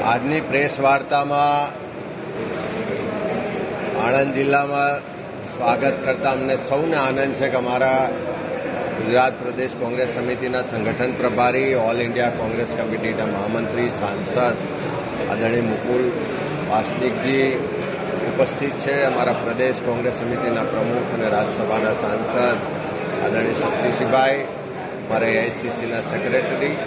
આજની પ્રેસ વાર્તામાં આણંદ જિલ્લામાં સ્વાગત કરતા અમને સૌને આનંદ છે કે અમારા ગુજરાત પ્રદેશ કોંગ્રેસ સમિતિના સંગઠન પ્રભારી, ઓલ ઇન્ડિયા કોંગ્રેસ કમિટીના મહામંત્રી, સાંસદ આદરણીય મુકુલ વાસનિકજી ઉપસ્થિત છે. અમારા પ્રદેશ કોંગ્રેસ સમિતિના પ્રમુખ અને રાજ્યસભાના સાંસદ આદરણીય શક્તિસિંહભાઈ, અમારા એઆઈસીસીના સેક્રેટરી,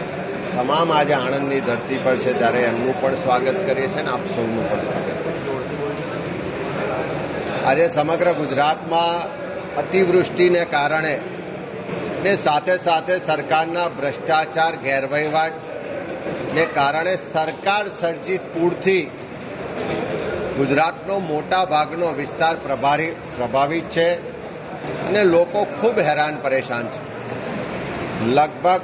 તમામ આજે આણંદની ધરતી પર છે ત્યારે એમનું પણ સ્વાગત કરીએ છીએ અને આપ સૌનું પણ સ્વાગત કરીએ છીએ. આજે સમગ્ર ગુજરાતમાં અતિવૃષ્ટિને કારણે ને સાથે સાથે સરકારના ભ્રષ્ટાચાર, ગેરવહીવટને કારણે સરકાર સર્જિત પૂરથી ગુજરાતનો મોટા ભાગનો વિસ્તાર પ્રભાવિત છે અને લોકો ખૂબ હેરાન પરેશાન છે. લગભગ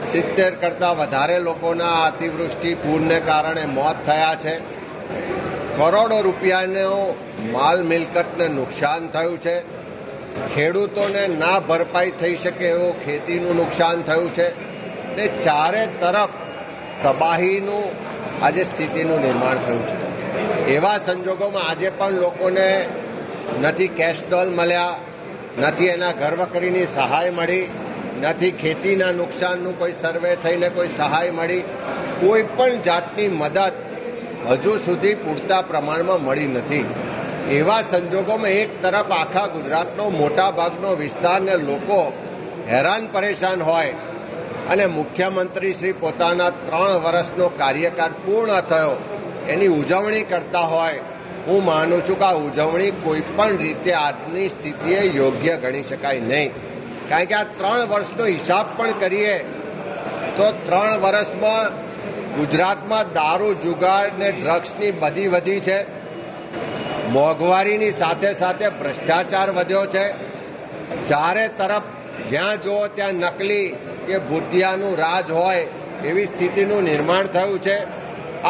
70 કરતાં વધારે લોકોના અતિવૃષ્ટિ પૂરને કારણે મોત થયા છે. કરોડો રૂપિયાનો માલ મિલકતને નુકસાન થયું છે. ખેડૂતોને ના ભરપાઈ થઈ શકે એવું ખેતીનું નુકસાન થયું છે ને ચારે તરફ તબાહીનું આજે સ્થિતિનું નિર્માણ થયું છે. એવા સંજોગોમાં આજે પણ લોકોને નથી કેશ ડોલ મળ્યા, નથી એના ઘરવકરીની સહાય મળી, નથી ખેતીના નુકસાનનું કોઈ સર્વે થઈને કોઈ સહાય મળી. કોઈ પણ જાતની મદદ હજુ સુધી પૂરતા પ્રમાણમાં મળી નથી. એવા સંજોગોમાં એક તરફ આખા ગુજરાતનો મોટા ભાગનો વિસ્તારને લોકો હેરાન પરેશાન હોય અને મુખ્યમંત્રી શ્રી પોતાના 3 વર્ષનો કાર્યકાળ પૂર્ણ થયો એની ઉજવણી કરતા હોય, હું માનું છું કે આ ઉજવણી કોઈ પણ રીતે આજની સ્થિતિએ યોગ્ય ગણી શકાય નહીં. કારણ કે આ 3 વર્ષનો હિસાબ પણ કરીએ તો 3 વર્ષમાં ગુજરાતમાં દારૂ, જુગાર ને ડ્રગ્સની બધી વધી છે. મોંઘવારીની સાથે સાથે ભ્રષ્ટાચાર વધ્યો છે. ચારે તરફ જ્યાં જુઓ ત્યાં નકલી કે ભૂતિયાનું રાજ હોય એવી સ્થિતિનું નિર્માણ થયું છે.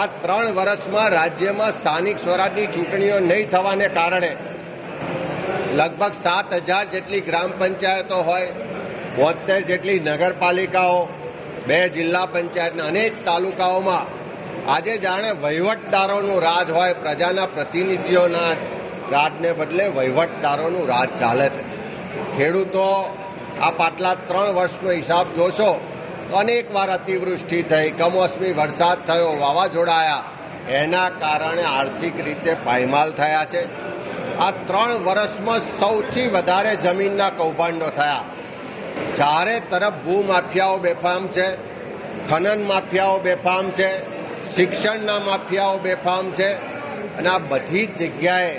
આ 3 વર્ષમાં રાજ્યમાં સ્થાનિક સ્વરાજની ચૂંટણીઓ નહીં થવાને કારણે લગભગ 7,000 જેટલી ગ્રામ પંચાયતો હોય, 72 જેટલી નગરપાલિકાઓ, 2 જિલ્લા પંચાયતના અનેક તાલુકાઓમાં આજે જાણે વહીવટદારોનું રાજ હોય, પ્રજાના પ્રતિનિધિઓના રાજને બદલે વહીવટદારોનું રાજ ચાલે છે. ખેડૂતો આ પાછલા 3 વર્ષનો હિસાબ જોશો તો અનેક વાર અતિવૃષ્ટિ થઈ, કમોસમી વરસાદ થયો, વાવાઝોડા આવ્યા, એના કારણે આર્થિક રીતે પાયમાલ થયા છે. આ 3 વર્ષમાં સૌથી વધારે જમીનના કૌભાંડો થયા. ચારે તરફ ભૂમાફિયાઓ બેફામ છે, ખનન માફિયાઓ બેફામ છે, શિક્ષણના માફિયાઓ બેફામ છે અને આ બધી જ જગ્યાએ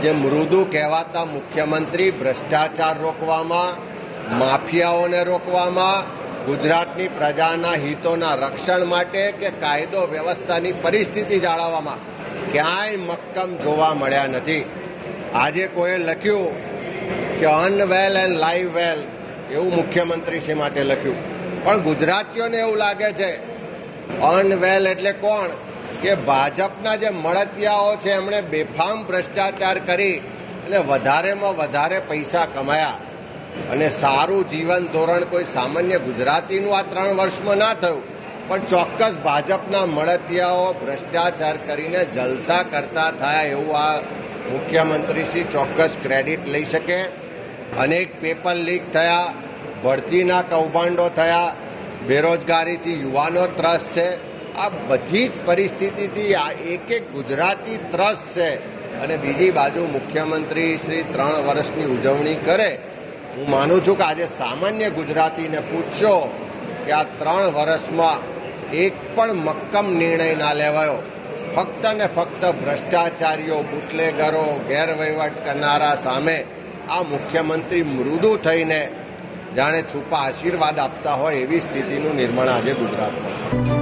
જે મૃદુ કહેવાતા મુખ્યમંત્રી ભ્રષ્ટાચાર રોકવામાં, માફિયાઓને રોકવામાં, ગુજરાતની પ્રજાના હિતોના રક્ષણ માટે કે કાયદો વ્યવસ્થાની પરિસ્થિતિ જાળવવામાં ક્યાંય મક્કમ જોવા મળ્યા નથી. આજે કોઈએ લખ્યું કે અર્ન વેલ એન્ડ લાઈવ વેલ, એવું મુખ્યમંત્રીશ્રી માટે લખ્યું. પણ ગુજરાતીઓને એવું લાગે છે અર્ન વેલ એટલે કોણ? કે ભાજપના જે મળતિયાઓ છે એમણે બેફામ ભ્રષ્ટાચાર કરી અને વધારેમાં વધારે પૈસા કમાયા અને સારું જીવન ધોરણ કોઈ સામાન્ય ગુજરાતીનું આ 3 વર્ષમાં ના થયું, પણ ચોક્કસ ભાજપના મળતિયાઓ ભ્રષ્ટાચાર કરીને જલસા કરતા થયા એવું આ મુખ્યમંત્રીશ્રી ચોક્કસ ક્રેડિટ લઈ શકે. અનેક પેપર લીક થયા, ભરતીના કૌભાંડો થયા, બેરોજગારીથી યુવાનો ત્રસ્ત છે. આ બધી જ પરિસ્થિતિથી આ એક ગુજરાતી ત્રસ્ત છે અને બીજી બાજુ મુખ્યમંત્રી શ્રી 3 વર્ષની ઉજવણી કરે. હું માનું છું કે આજે સામાન્ય ગુજરાતીને પૂછશો કે આ 3 વર્ષમાં એક પણ મક્કમ નિર્ણય ના લેવાયો. ફક્ત ને ફક્ત ભ્રષ્ટાચારીઓ, બુટલેગરો, ગેરવહીવટ કરનારા સામે આ મુખ્યમંત્રી મૃદુ થઈને જાણે છુપા આશીર્વાદ આપતા હોય એવી સ્થિતિનું નિર્માણ આજે ગુજરાતમાં છે.